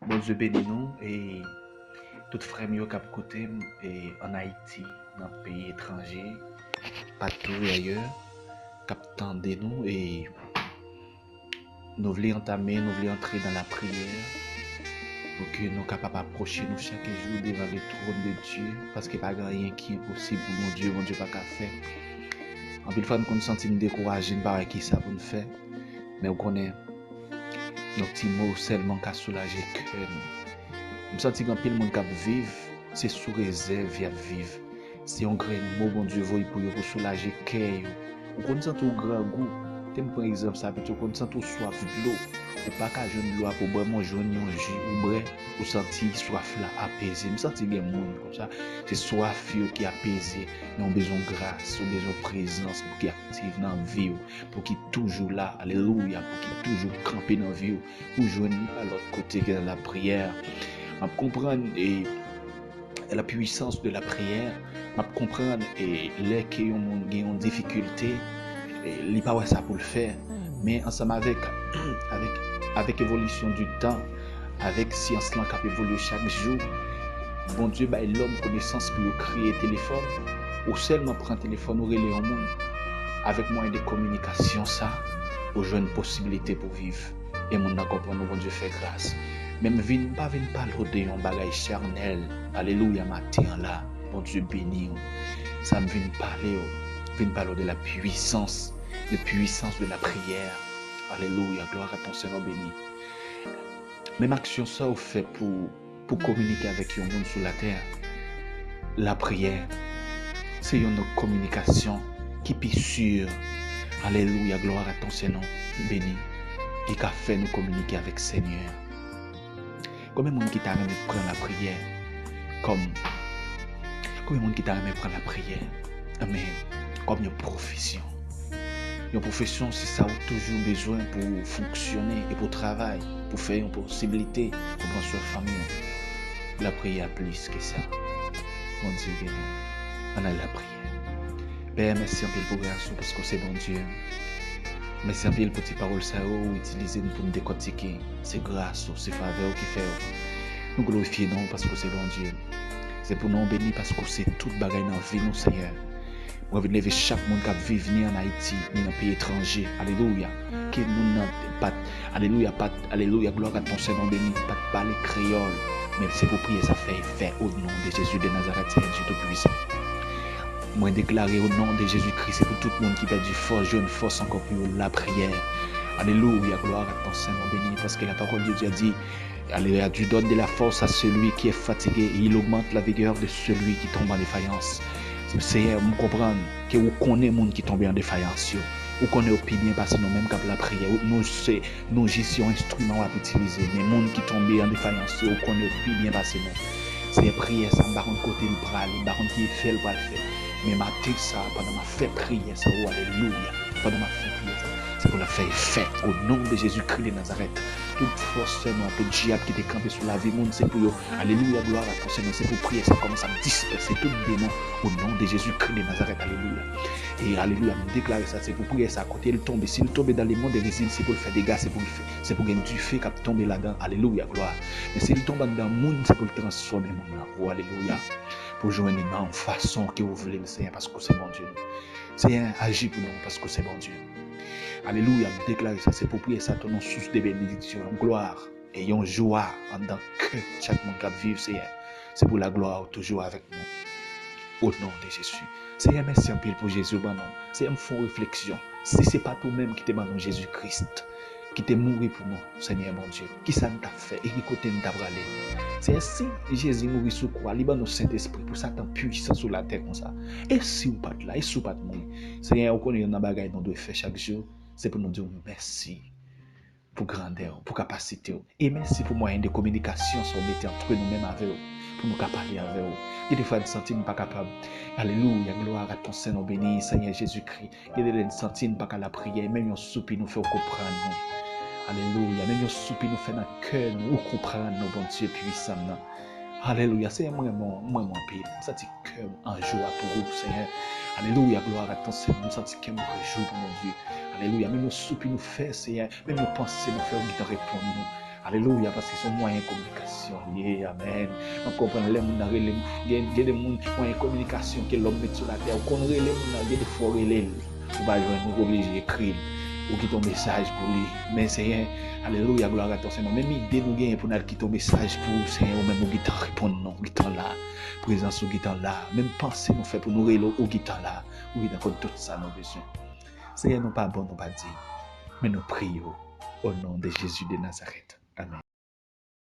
Bon Dieu bénis nous et tout frère qui cap côté et en Haïti, dans le pays étranger, partout ailleurs, cap tendez nous et nous voulons entamer, nous voulons entrer dans la prière pour que nous soyons capables d'approcher nous chaque jour devant le trône de Dieu parce qu'il n'y a pas rien qui est impossible pour mon Dieu pas qu'à faire. En plus, fois, nous nous sentons découragés par qui ça pour nous faire, mais on connaît nos petits mots seulement qui soulager le cœur. Je sens que pile monde qui vivre, c'est sous réserve à vivre. C'est un grand mot bon Dieu voit pour soulager le cœur. On connaît tout grand goût. Par exemple, ça peut être qu'on sent tout soif de l'eau. Ou pas qu'à jeune de l'eau pour boire mon jaune un jus ou bref, ou sentir soif là apaisé. Je sens que les monde comme ça, c'est soif qui est apaisé, mais on besoin de grâce, on besoin de présence pour qu'il active dans la vie, pour qu'il toujours là, alléluia, pour qu'il toujours campé dans la vie, pour joindre à l'autre côté que la prière. On comprendre et la puissance de la prière, on comprendre et les qui ont une difficulté, il n'y a pas ça pour le faire, mais ensemble avec l'évolution du temps, avec science qui a évolué chaque jour, bon Dieu, l'homme connaissance pour créer téléphone, ou seulement prendre téléphone ou relayer au monde, avec moyen de communication, ça, aux jeunes possibilités pour vivre. Et mon comprendre, bon Dieu fait grâce. Même vin pas parler de un bagage charnel, alléluia matin là, bon Dieu béni. Ça me vient parler de la puissance de la prière. Alléluia, gloire à ton Seigneur béni. Même action ça on fait pour communiquer avec un monde sur la terre. La prière, c'est une communication qui est sûre. Alléluia, gloire à ton Seigneur béni. Et qui a fait nous communiquer avec le Seigneur. Combien de monde qui t'a aimé prendre la prière combien de monde qui t'a aimé prendre la prière mais comme une profession. Une profession, c'est ça où toujours besoin pour fonctionner et pour travailler, pour faire une possibilité, pour prendre soin de famille. La prière plus que ça. Mon Dieu béni. On a la prière. Père, merci un peu pour grâce parce que c'est bon Dieu. Merci un peu pour tes paroles ça ou utiliser pour nous décortiquer. C'est grâce, c'est faveur qui fait. Nous glorifions parce que c'est bon Dieu. C'est pour nous bénir parce que c'est tout bagaille dans la vie, nous Seigneur. Moi, je veux lever chaque monde qui vit ni en Haïti, ni dans un pays étranger. Alléluia. Que nous n'avons pas, alléluia, gloire à ton Seigneur béni, pas de parler créole. Mais c'est pour prier, ça fait effet au nom de Jésus de Nazareth, Seigneur Dieu Tout-Puissant. Moi, déclarer au nom de Jésus-Christ, c'est pour tout le monde qui perd du force, jeune force encore plus la prière. Alléluia, gloire à ton Seigneur béni, parce que la parole de Dieu a dit, alléluia, tu donnes de la force à celui qui est fatigué et il augmente la vigueur de celui qui tombe en défaillance. Seigneur, vous comprenez que vous connaissez les gens qui tombent en défaillance. Vous connaissez au bien parce que nous-mêmes, quand la prière, nous gestions instruments à utiliser. Mais les gens qui tombent en défaillance, vous connaissez au bien parce que nous. C'est prière, ça, par contre, côté le bras, par contre, qui fait le bras le fait. Mais ma tête, ça, pendant ma fait prière, ça, oh, alléluia. Pendant ma fait prière, ça, c'est pour la faire effet au nom de Jésus-Christ de Nazareth. Toute force, Seigneur, tout diable qui est campé sur la vie, monde, c'est pour eux. Alléluia, gloire à ton Seigneur, c'est pour prier, ça commence à disperser tout démon au nom de Jésus-Christ de Nazareth. Alléluia. Et alléluia, me déclarer ça, c'est pour prier ça à côté, il tombe. S'il tombe dans les mondes des résidus, c'est pour le faire des gars, c'est pour gagner du fait qu'il tombe là-dedans. Alléluia, gloire. Mais s'il tombe dans le monde, c'est pour le transformer, mon là. Oh, alléluia. Pour jouer une en façon que vous voulez, le Seigneur, parce que c'est bon Dieu. Seigneur, agis pour nous, parce que c'est bon Dieu. Alléluia, me déclarer ça, c'est pour prier ça, ton nom source de bénédiction, gloire et une joie en tant que chaque monde qui vit, Seigneur. C'est pour la gloire toujours avec nous. Au nom de Jésus. Seigneur, merci un peu pour Jésus, bon nom. Seigneur, me font réflexion. Si ce n'est pas toi-même qui t'es bon Jésus-Christ, qui t'est mort pour nous, Seigneur mon Dieu, qui ça t'a fait et qui côté nous t'a bralé. C'est si Jésus mourit sous croix, libre nos Saint-Esprit pour ça t'en puissance sur la terre comme ça. Et si vous pas là, et si vous pas mourir, Seigneur, on connaît une bagaille nous doit faire chaque jour, c'est pour nous dire merci pour grandeur, pour capacité. Et merci pour moyen de communication sur mettre entre nous-mêmes avec vous, pour nous parler avec vous. Il y a des fois, nous sentons pas capable. Alléluia, gloire à ton Seigneur béni, Seigneur Jésus-Christ. Il y a des fois, nous sentons pas qu'à la prière, même un soupir nous fait comprendre. Alléluia, même un soupir nous fait dans le cœur, nous comprendre, bon Dieu puissant. Alléluia, c'est moi mon pile. Ça dit cœur en joie pour vous, Seigneur. Alléluia, gloire à ton Seigneur. Nous sentons que nous réjouissons pour mon Dieu. Alléluia, même nos soupir nous fait, Seigneur. Même nos pensées nous fait, qui te répondent nous. Alléluia, parce que c'est un moyen de communication. Amen. On comprend les gens, il y a des moyens de communication que l'homme met sur la terre. On connaît les gens, il y a des fois, on va nous obliger d'écrire ou quitter un message pour lui. Mais c'est alléluia, gloire à toi, Seigneur. Même idée nous gagne pour nous quitter un message pour Seigneur, même nous guitar répondre non, guitar là, présence au guitar là, même pensée nous fait pour nous rélo au guitar là, ou guitar comme tout ça nos besoins. Seigneur, nous pas bon, nous pas dire, mais nous prions au nom de Jésus de Nazareth. Amen.